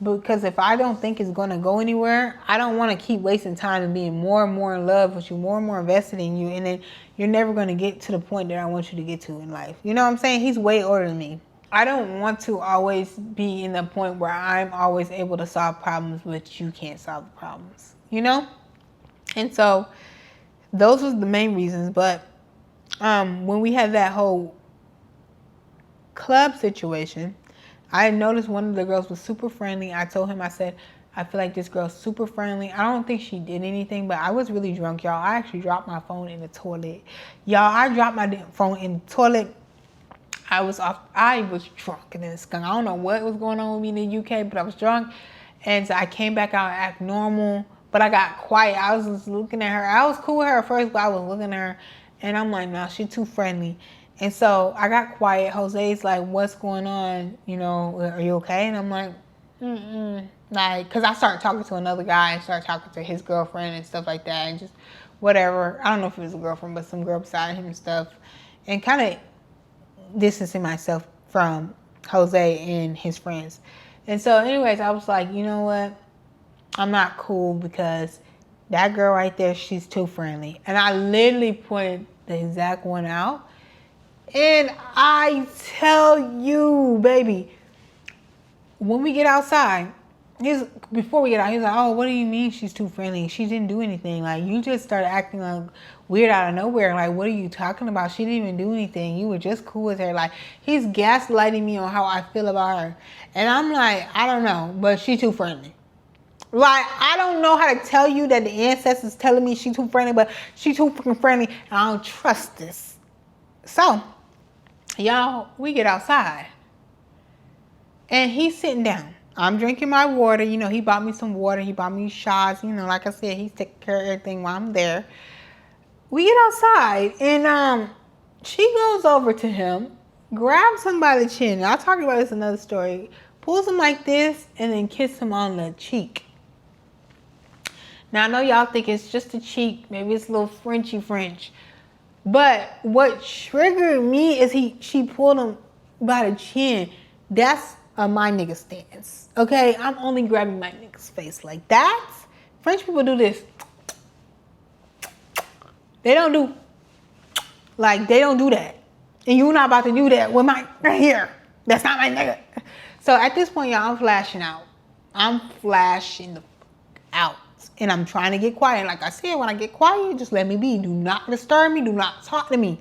Speaker 1: Because if I don't think it's going to go anywhere, I don't want to keep wasting time and being more and more in love with you, more and more invested in you. And then you're never going to get to the point that I want you to get to in life. You know what I'm saying? He's way older than me. I don't want to always be in the point where I'm always able to solve problems, but you can't solve the problems, And so those was the main reasons. But when we had that whole club situation, I noticed one of the girls was super friendly. I told him, I said, I feel like this girl's super friendly. I don't think she did anything, but I was really drunk, y'all. I actually dropped my phone in the toilet. Y'all, I dropped my phone in the toilet. I was drunk and then skunk. I don't know what was going on with me in the UK, but I was drunk. And so I came back out and act normal, but I got quiet. I was just looking at her. I was cool with her at first, but I was looking at her and I'm like, no, she's too friendly. And so I got quiet. Jose's like, what's going on? Are you okay? And I'm like, like, because I started talking to another guy and started talking to his girlfriend and stuff like that. And just whatever. I don't know if it was a girlfriend, but some girl beside him and stuff. And kind of distancing myself from Jose and his friends. And so anyways, I was like, you know what? I'm not cool because that girl right there, she's too friendly. And I literally pointed the exact one out. And I tell you, baby, when we get outside, before we get out, he's like, oh, what do you mean she's too friendly? She didn't do anything. Like, you just started acting like weird out of nowhere. Like, what are you talking about? She didn't even do anything. You were just cool with her. Like, he's gaslighting me on how I feel about her. And I'm like, I don't know, but she's too friendly. Like, I don't know how to tell you that the ancestors telling me she's too friendly, but she's too freaking friendly, and I don't trust this. So, y'all, we get outside. And he's sitting down. I'm drinking my water. He bought me some water. He bought me shots. Like I said, he's taking care of everything while I'm there. We get outside, and she goes over to him, grabs him by the chin. I'll talk about this in another story. Pulls him like this, and then kisses him on the cheek. Now, I know y'all think it's just a cheek. Maybe it's a little Frenchy French. But what triggered me is she pulled him by the chin. That's my nigga stance. Okay? I'm only grabbing my nigga's face like that. French people do this. They don't do that. And you're not about to do that with my right here. That's not my nigga. So at this point, y'all, I'm flashing out. I'm flashing the out. And I'm trying to get quiet. Like I said, when I get quiet, just let me be. Do not disturb me. Do not talk to me.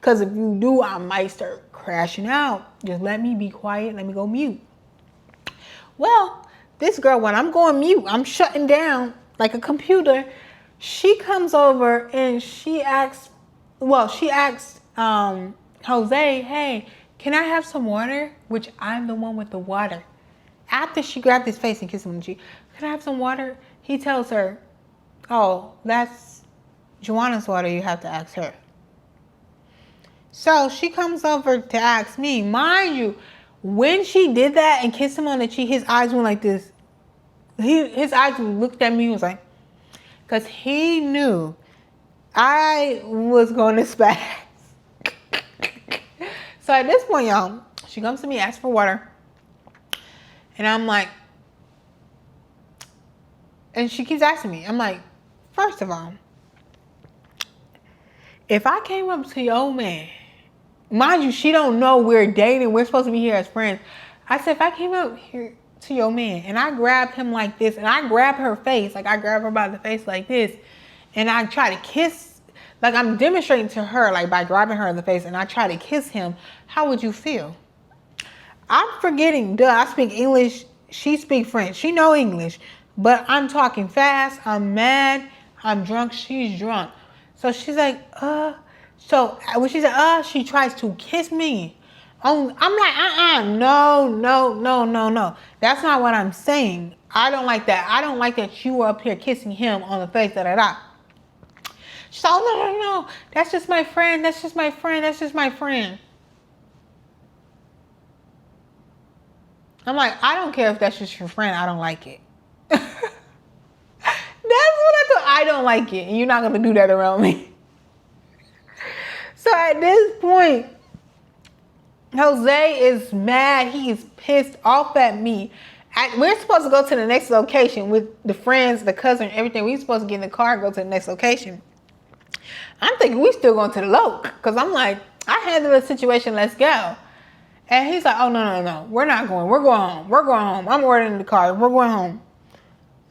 Speaker 1: Because if you do, I might start crashing out. Just let me be quiet. Let me go mute. Well, this girl, when I'm going mute, I'm shutting down like a computer. She comes over and she asks Jose, hey, can I have some water? Which I'm the one with the water. After she grabbed his face and kissed him on the cheek, can I have some water? He tells her, oh, that's Joanna's water. You have to ask her. So she comes over to ask me. Mind you, when she did that and kissed him on the cheek, his eyes went like this. His eyes looked at me and was like, because he knew I was going to spaz. So at this point, y'all, she comes to me, asks for water. And I'm like, and she keeps asking me. I'm like, first of all, if I came up to your man, mind you, she don't know we're dating. We're supposed to be here as friends. I said, if I came up here to your man and I grabbed him like this and I grab her face, like I grab her by the face like this, and I try to kiss, like I'm demonstrating to her, like by grabbing her in the face, and I try to kiss him, how would you feel? I'm forgetting, I speak English, she speak French. She know English, but I'm talking fast, I'm mad, I'm drunk, she's drunk. So she's like, so when she said, she tries to kiss me. I'm like, no. That's not what I'm saying. I don't like that. I don't like that you were up here kissing him on the face, da. She's like, oh, no. That's just my friend. That's just my friend. I'm like, I don't care if that's just your friend. I don't like it. That's what I thought. I don't like it. And you're not going to do that around me. So at this point, Jose is mad. He is pissed off at me. We're supposed to go to the next location with the friends, the cousin, everything. We're supposed to get in the car and go to the next location. I'm thinking we still going to the Loke. Because I'm like, I handled the situation. Let's go. And he's like, oh, no. We're not going. We're going home. I'm ordering the car. We're going home.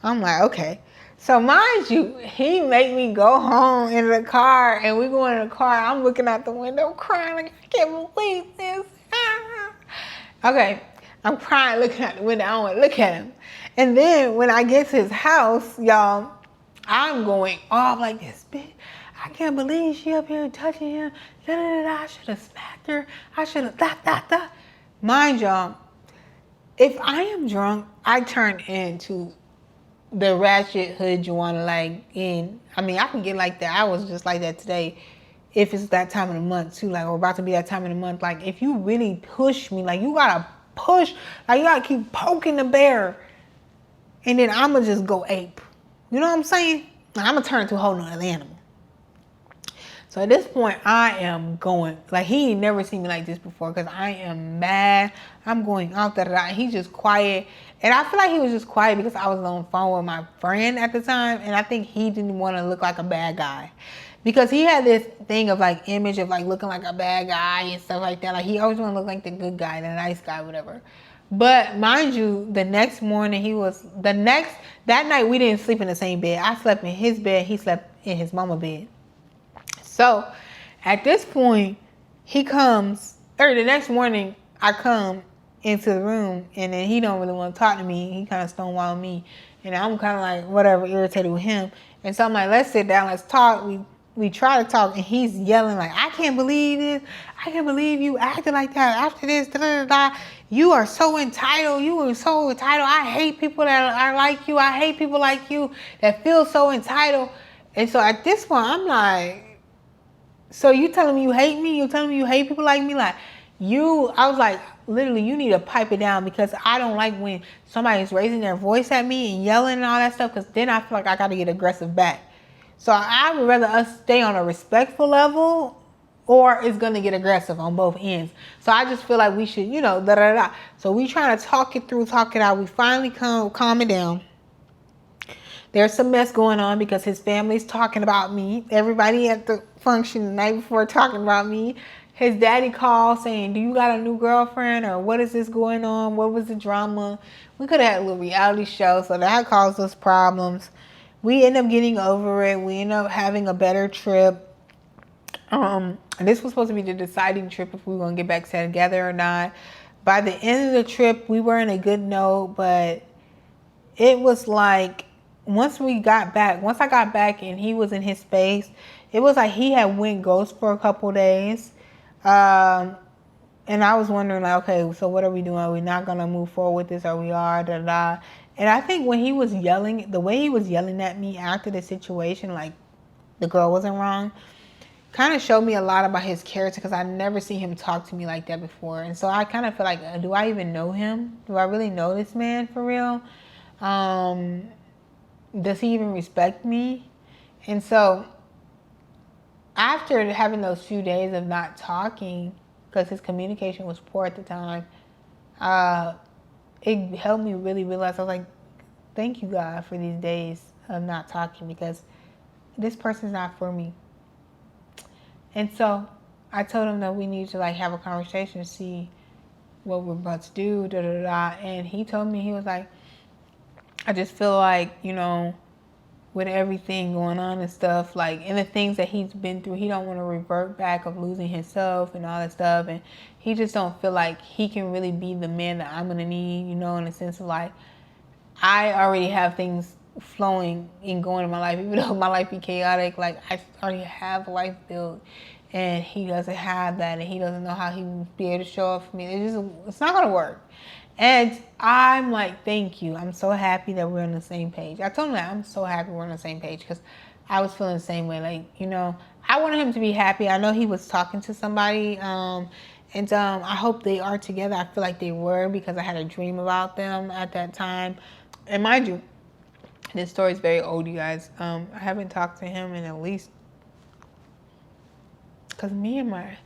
Speaker 1: I'm like, okay. So mind you, he made me go home in the car, and we go in the car. I'm looking out the window crying like, I can't believe this. Okay, I'm crying looking out the window. I don't want to look at him. And then when I get to his house, y'all, I'm going off like this, bitch. I can't believe she up here touching him. I should have smacked her. I should have, Mind y'all, if I am drunk, I turn into the ratchet hood Joanna, like I can get like that. I was just like that today. If it's that time of the month too, like we're about to be that time of the month. Like if you really push me, like you gotta push, like you gotta keep poking the bear, and then I'ma just go ape. You know what I'm saying? I'ma turn into a whole nother animal. So at this point, I am going, like he ain't never seen me like this before because I am mad. I'm going off, He's just quiet. And I feel like he was just quiet because I was on the phone with my friend at the time. And I think he didn't want to look like a bad guy. Because he had this thing of like image of like looking like a bad guy and stuff like that. Like he always want to look like the good guy, the nice guy, whatever. But mind you, the next morning that night we didn't sleep in the same bed. I slept in his bed. He slept in his mama's bed. So at this point, he comes, or the next morning, I come into the room and then he don't really want to talk to me. He kind of stonewalled me. And I'm kind of like, whatever, irritated with him. And so I'm like, let's sit down, let's talk. We try to talk and he's yelling like, I can't believe this. I can't believe you acted like that after this. You are so entitled. You are so entitled. I hate people that are like you. I hate people like you that feel so entitled. And so at this point, I'm like, so you telling me you hate me? You telling me you hate people like me? Like I was like, literally, you need to pipe it down because I don't like when somebody's raising their voice at me and yelling and all that stuff because then I feel like I got to get aggressive back. So I would rather us stay on a respectful level or it's going to get aggressive on both ends. So I just feel like we should, So we trying to talk it out. We finally calm it down. There's some mess going on because his family's talking about me. Everybody at the function the night before talking about me. His daddy called saying, do you got a new girlfriend or what is this going on? What was the drama? We could have had a little reality show, so that caused us problems. We end up getting over it. We end up having a better trip. And this was supposed to be the deciding trip if we were going to get back together or not. By the end of the trip, we were in a good note, but it was like once I got back and he was in his space, it was like he had went ghost for a couple days. And I was wondering, like, okay, so what are we doing? Are we not going to move forward with this? Or we are? Da, da, da. And I think when he was yelling, the way he was yelling at me after the situation, like the girl wasn't wrong, kind of showed me a lot about his character because I never seen him talk to me like that before. And so I kind of feel like, do I even know him? Do I really know this man for real? Does he even respect me? And so after having those few days of not talking, because his communication was poor at the time, it helped me really realize, I was like, thank you, God, for these days of not talking, because this person's not for me. And so I told him that we need to like have a conversation to see what we're about to do, da da da. And he told me, he was like, I just feel like, you know, with everything going on and stuff, like, and the things that he's been through, he don't want to revert back of losing himself and all that stuff. And he just don't feel like he can really be the man that I'm going to need, you know, in the sense of like, I already have things flowing and going in my life, even though my life be chaotic, like I already have a life built, and he doesn't have that, and he doesn't know how he will be able to show up for me. It's not going to work. And I'm like, thank you. I'm so happy that we're on the same page. I told him that I'm so happy we're on the same page because I was feeling the same way. Like, you know, I wanted him to be happy. I know he was talking to somebody, and I hope they are together. I feel like they were because I had a dream about them at that time. And mind you, this story is very old, you guys. I haven't talked to him in at least, because me and my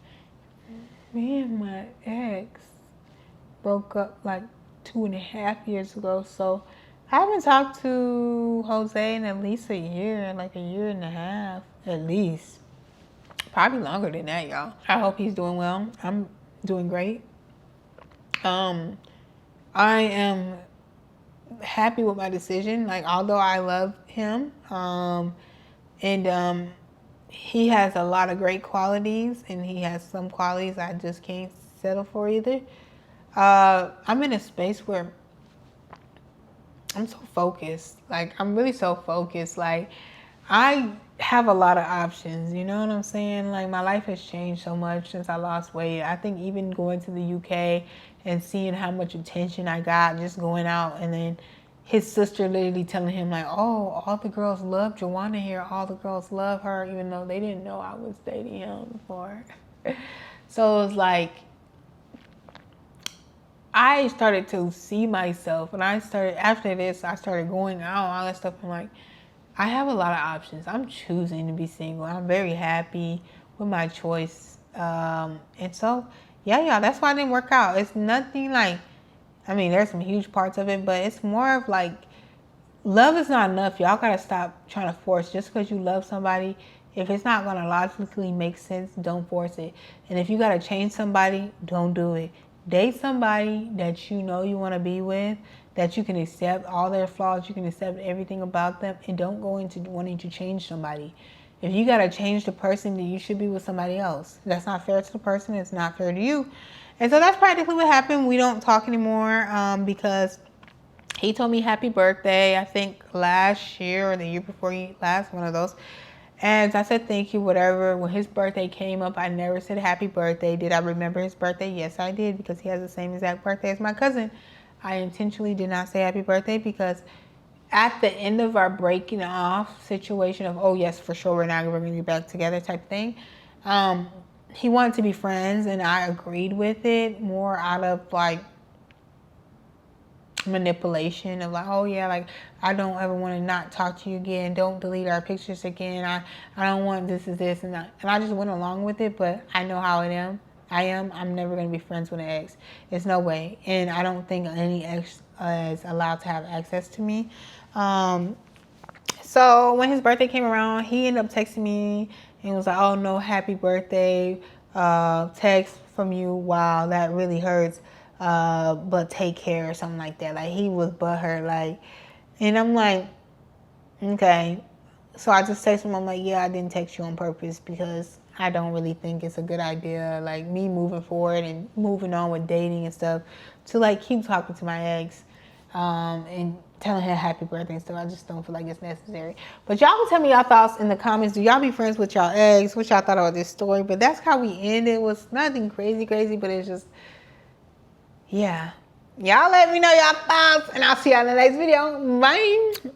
Speaker 1: ex broke up like 2.5 years ago. So I haven't talked to Jose in at least a year, like a year and a half, at least. Probably longer than that, y'all. I hope he's doing well. I'm doing great. I am happy with my decision. Like, although I love him, and he has a lot of great qualities, and he has some qualities I just can't settle for either. I'm in a space where I'm so focused. Like, I'm really so focused. Like, I have a lot of options, you know what I'm saying? Like, my life has changed so much since I lost weight. I think even going to the UK and seeing how much attention I got just going out, and then his sister literally telling him like, oh, all the girls love Joanna here. All the girls love her, even though they didn't know I was dating him before. So it was like, I started to see myself, and after this, I started going out, all that stuff. I'm like, I have a lot of options. I'm choosing to be single. I'm very happy with my choice. And so, yeah, y'all, that's why it didn't work out. It's nothing like, I mean, there's some huge parts of it, but it's more of like, love is not enough. Y'all gotta stop trying to force. Just because you love somebody, if it's not gonna logically make sense, don't force it. And if you gotta change somebody, don't do it. Date somebody that you know you want to be with, that you can accept all their flaws, you can accept everything about them, and don't go into wanting to change somebody. If you gotta change the person, then you should be with somebody else. That's not fair to the person. It's not fair to you. And so that's practically what happened. We don't talk anymore because he told me happy birthday, I think last year or the year before last, one of those. And I said, thank you, whatever. When his birthday came up, I never said happy birthday. Did I remember his birthday? Yes, I did, because he has the same exact birthday as my cousin. I intentionally did not say happy birthday because at the end of our breaking off situation of, oh, yes, for sure, we're going to get back together type thing, he wanted to be friends, and I agreed with it more out of, like, manipulation of like, oh yeah, like I don't ever want to not talk to you again, don't delete our pictures again, I don't want this is this and that, and I just went along with it. But I know how I'm never going to be friends with an ex. There's no way, and I don't think any ex is allowed to have access to me. So when his birthday came around, he ended up texting me and was like, oh no, happy birthday, text from you, wow, that really hurts, but take care, or something like that. Like, he was butthurt, like, and I'm like, okay. So I just texted him, I'm like, yeah, I didn't text you on purpose because I don't really think it's a good idea, like, me moving forward and moving on with dating and stuff, to like keep talking to my ex. And telling her happy birthday and stuff. I just don't feel like it's necessary. But y'all can tell me y'all thoughts in the comments. Do y'all be friends with y'all ex? What y'all thought about this story? But that's how we ended. It was nothing crazy, but it's just, yeah. Y'all let me know y'all thoughts, and I'll see y'all in the next video. Bye.